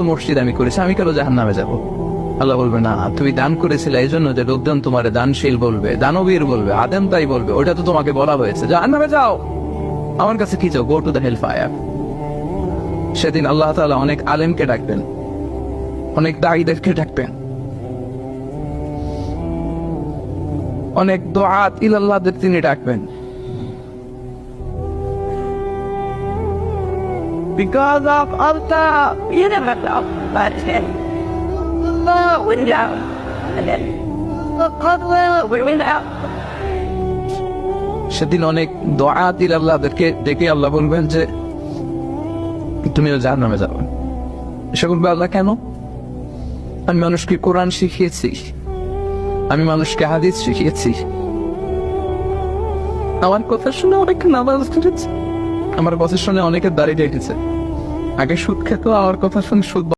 মসজিদ আমি করেছি, আমি কেন জাহান্নামে যাব? আল্লাহ বলবে না, তুমি দান করেছিলে এই জন্য যে লোকজন তোমার দানশীল বলবে, দানবীর বলবে, আদেম তাই বলবে, ওটা তো তোমাকে বলা হয়েছে জাহান্নামে যাও, আমার কাছে কি চাও? Go to the hell fire. সেদিন আল্লাহ তাআলা অনেক আলেমকে ডাকবেন, অনেক দাঈদেরকে ডাকবেন, অনেক দুআত ইলাল্লাহদের তিনি ডাকবেন। Because of Allah, you never know, but Allah will know, and then God will know. সেদিন অনেক দুআত ইলাল্লাহদেরকে ডেকে আল্লাহ বলবেন যে তুমিও জাহান্নামে যাবে। সে বলবে আল্লাহ কেন? আমি মানুষকে কোরআন শিখিয়েছি, আমি মানুষকে হাদিস শিখিয়েছি, আমার কথা শুনে অনেক নামাজ পড়েছে, আমার কথা শুনে অনেকের দাড়ি কেটেছে, আগে সুদ খেত, আমার কথা শুনে সুদ